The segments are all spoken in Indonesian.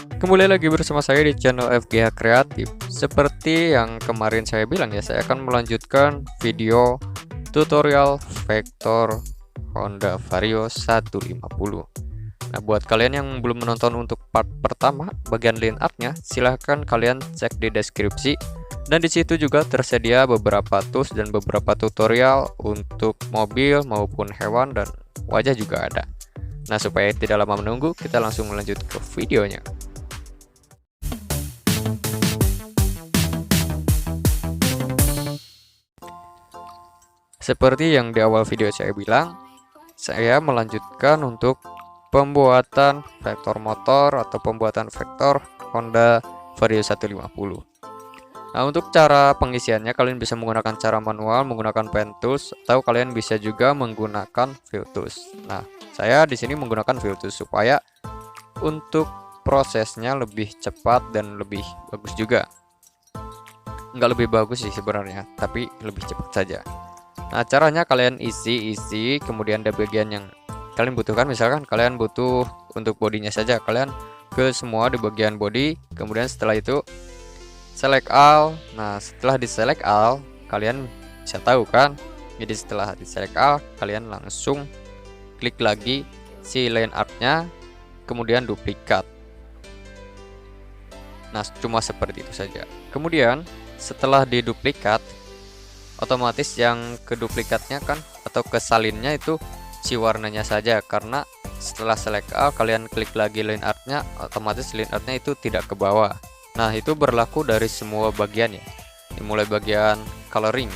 Kembali lagi bersama saya di channel FGH Kreatif. Seperti yang kemarin saya bilang ya, saya akan melanjutkan video tutorial vektor Honda Vario 150. Nah, buat kalian yang belum menonton untuk part pertama bagian line up-nya, silahkan kalian cek di deskripsi, dan di situ juga tersedia beberapa tools dan beberapa tutorial untuk mobil maupun hewan, dan wajah juga ada. Nah, supaya tidak lama menunggu, kita langsung melanjut ke videonya. Seperti yang di awal video saya bilang, saya melanjutkan untuk pembuatan vektor motor atau pembuatan vektor Honda Vario 150. Nah, untuk cara pengisiannya kalian bisa menggunakan cara manual menggunakan pen tools, atau kalian bisa juga menggunakan fill tools. Nah, saya di sini menggunakan fill tools supaya untuk prosesnya lebih cepat dan lebih bagus juga. Nggak lebih bagus sih sebenarnya, tapi lebih cepat saja. Nah, caranya kalian isi, kemudian ada bagian yang kalian butuhkan. Misalkan kalian butuh untuk bodinya saja, kalian ke semua di bagian body, kemudian setelah itu select all. Nah, setelah di select all, kalian bisa tahu kan, jadi setelah di select all, kalian langsung klik lagi si line artnya, kemudian duplikat. Nah, cuma seperti itu saja. Kemudian setelah diduplikat, otomatis yang keduplikatnya kan atau kesalinnya itu si warnanya saja, karena setelah select all kalian klik lagi line artnya, otomatis line artnya itu tidak ke bawah. Nah, itu berlaku dari semua bagian ya, dimulai bagian coloring,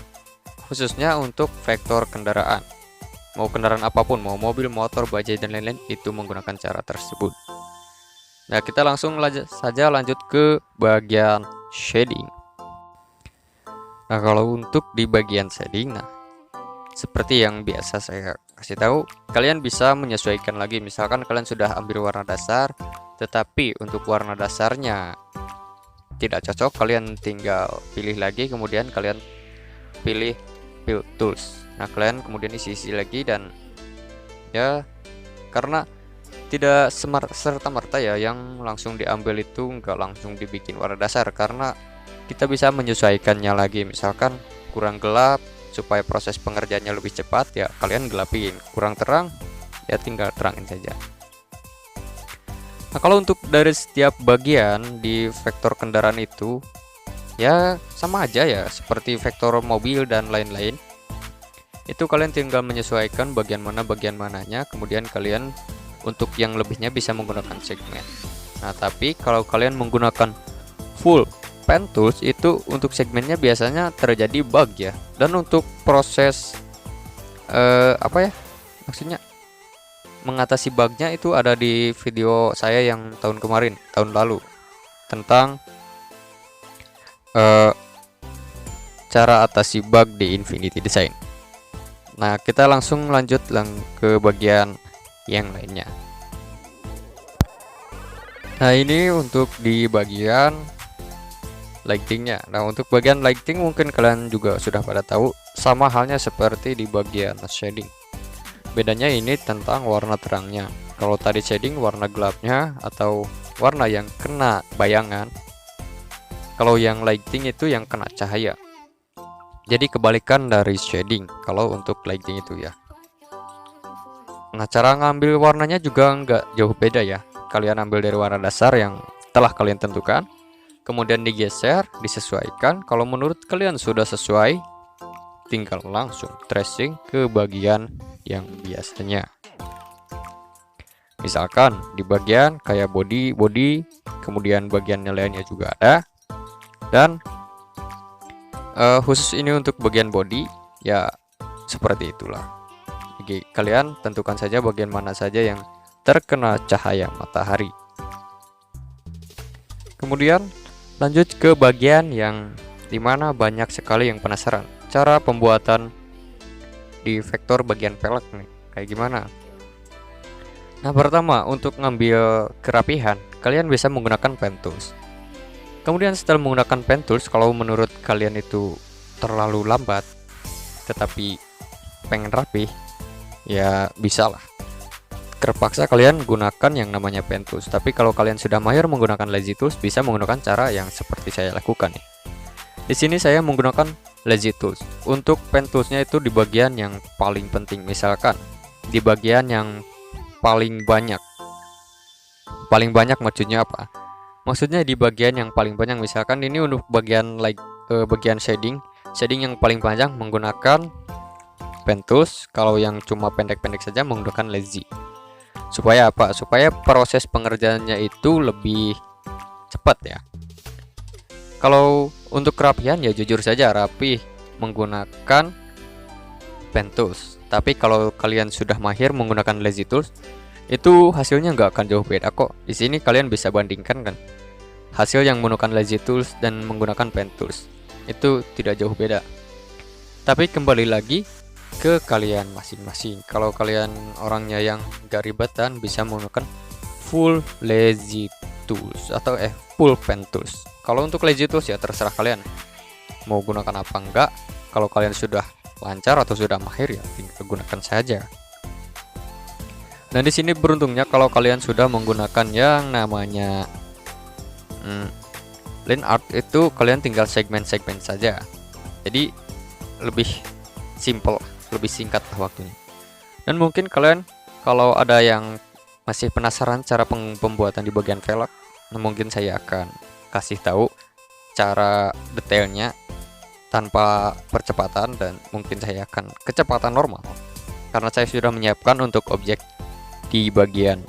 khususnya untuk vektor kendaraan, mau kendaraan apapun, mau mobil, motor, bajai dan lain-lain, itu menggunakan cara tersebut. Nah, kita langsung saja lanjut ke bagian shading. Nah, kalau untuk di bagian shading, nah seperti yang biasa saya kasih tahu, kalian bisa menyesuaikan lagi. Misalkan kalian sudah ambil warna dasar, tetapi untuk warna dasarnya tidak cocok, kalian tinggal pilih lagi, kemudian kalian pilih fill tools. Nah, kalian kemudian isi lagi, dan ya karena tidak serta-merta ya yang langsung diambil itu nggak langsung dibikin warna dasar, karena kita bisa menyesuaikannya lagi. Misalkan kurang gelap, supaya proses pengerjaannya lebih cepat, ya kalian gelapin. Kurang terang, ya tinggal terangin saja. Nah, kalau untuk dari setiap bagian di vektor kendaraan itu ya sama aja ya, seperti vektor mobil dan lain-lain. Itu kalian tinggal menyesuaikan bagian mananya, kemudian kalian untuk yang lebihnya bisa menggunakan segmen. Nah, tapi kalau kalian menggunakan full pen tools, itu untuk segmennya biasanya terjadi bug ya. Dan untuk proses maksudnya mengatasi bugnya itu ada di video saya yang tahun lalu, tentang cara atasi bug di Infinity Design. Nah, kita langsung lanjut ke bagian yang lainnya. Nah, ini untuk di bagian lightingnya. Nah, untuk bagian lighting mungkin kalian juga sudah pada tahu, sama halnya seperti di bagian shading. Bedanya ini tentang warna terangnya. Kalau tadi shading warna gelapnya atau warna yang kena bayangan, kalau yang lighting itu yang kena cahaya. Jadi kebalikan dari shading kalau untuk lighting itu ya. Nah, cara ngambil warnanya juga nggak jauh beda ya. Kalian ambil dari warna dasar yang telah kalian tentukan, kemudian digeser, disesuaikan. Kalau menurut kalian sudah sesuai, tinggal langsung tracing ke bagian yang biasanya. Misalkan di bagian kayak body, kemudian bagian lainnya juga ada. Dan khusus ini untuk bagian body ya seperti itulah. Jadi kalian tentukan saja bagian mana saja yang terkena cahaya matahari. Kemudian lanjut ke bagian yang dimana banyak sekali yang penasaran, cara pembuatan di vektor bagian pelek nih kayak gimana. Nah, pertama untuk ngambil kerapihan, kalian bisa menggunakan pen tools. Kemudian setelah menggunakan pen tools, kalau menurut kalian itu terlalu lambat tetapi pengen rapi, ya bisalah terpaksa kalian gunakan yang namanya pen tools. Tapi kalau kalian sudah mahir menggunakan lazy tools, bisa menggunakan cara yang seperti saya lakukan nih. Di sini saya menggunakan lazy tools. Untuk pen toolsnya itu di bagian yang paling penting, misalkan di bagian yang paling banyak. Paling banyak maksudnya apa? Maksudnya di bagian yang paling banyak, misalkan ini untuk bagian bagian shading yang paling panjang menggunakan pen tools. Kalau yang cuma pendek-pendek saja menggunakan lazy. Supaya apa? Supaya proses pengerjaannya itu lebih cepat ya. Kalau untuk kerapihan ya jujur saja rapih menggunakan pen tools. Tapi kalau kalian sudah mahir menggunakan lazy tools, itu hasilnya nggak akan jauh beda kok. Di sini kalian bisa bandingkan kan, hasil yang menggunakan lazy tools dan menggunakan pen tools itu tidak jauh beda. Tapi kembali lagi ke kalian masing-masing. Kalau kalian orangnya yang gak ribetan, bisa menggunakan full lazy tools atau full pen tools. Kalau untuk lazy tools ya terserah kalian mau gunakan apa enggak. Kalau kalian sudah lancar atau sudah mahir ya tinggal gunakan saja. Dan di sini beruntungnya kalau kalian sudah menggunakan yang namanya line art, itu kalian tinggal segmen-segmen saja. Jadi lebih simple, lebih singkat waktunya. Dan mungkin kalian kalau ada yang masih penasaran cara pembuatan di bagian velg, mungkin saya akan kasih tahu cara detailnya tanpa percepatan, dan mungkin saya akan kecepatan normal karena saya sudah menyiapkan untuk objek di bagian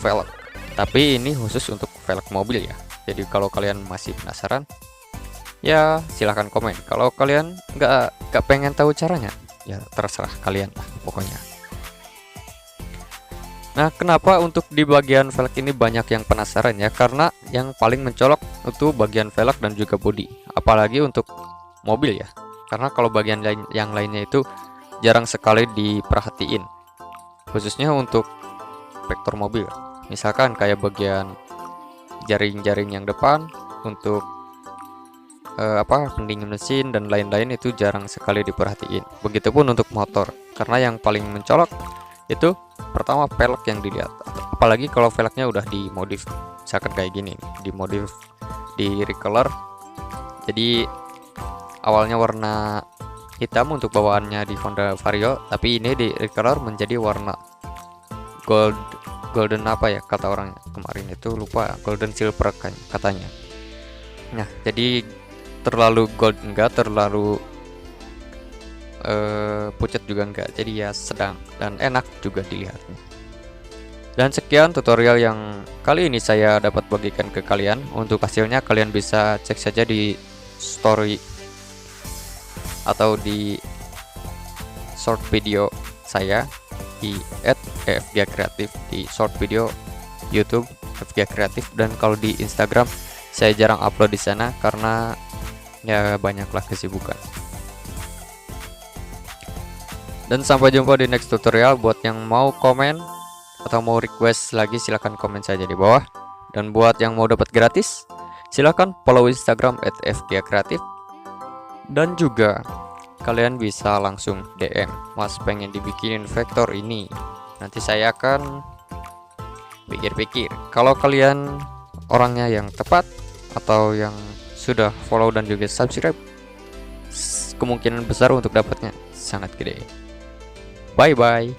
velg. Tapi ini khusus untuk velg mobil ya. Jadi kalau kalian masih penasaran ya silahkan komen. Kalau kalian nggak pengen tahu caranya ya terserah kalian lah pokoknya. Nah, kenapa untuk di bagian velg ini banyak yang penasaran ya? Karena yang paling mencolok itu bagian velg dan juga bodi, apalagi untuk mobil ya. Karena kalau bagian yang lainnya itu jarang sekali diperhatiin, khususnya untuk vektor mobil. Misalkan kayak bagian jaring-jaring yang depan untuk pendingin mesin dan lain-lain itu jarang sekali diperhatiin. Begitupun untuk motor, karena yang paling mencolok itu pertama velg yang dilihat, apalagi kalau velgnya udah dimodif, misalkan kayak gini, dimodif, di recolor. Jadi awalnya warna hitam untuk bawaannya di Honda Vario, tapi ini di recolor menjadi warna golden apa ya kata orang kemarin itu, lupa, golden silver katanya. Nah, jadi terlalu gold enggak, terlalu pucat juga enggak, jadi ya sedang dan enak juga dilihatnya. Dan sekian tutorial yang kali ini saya dapat bagikan ke kalian. Untuk hasilnya kalian bisa cek saja di story atau di short video saya di @fgkreatif, di short video YouTube fgkreatif, dan kalau di Instagram saya jarang upload di sana karena ya banyaklah kesibukan. Dan sampai jumpa di next tutorial. Buat yang mau komen atau mau request lagi silahkan komen saja di bawah. Dan buat yang mau dapat gratis silahkan follow Instagram @fgkreatif. Dan juga kalian bisa langsung DM, Mas pengen dibikinin vektor ini. Nanti saya akan pikir-pikir. Kalau kalian orangnya yang tepat atau yang sudah follow dan juga subscribe, kemungkinan besar untuk dapatnya sangat gede. Bye bye.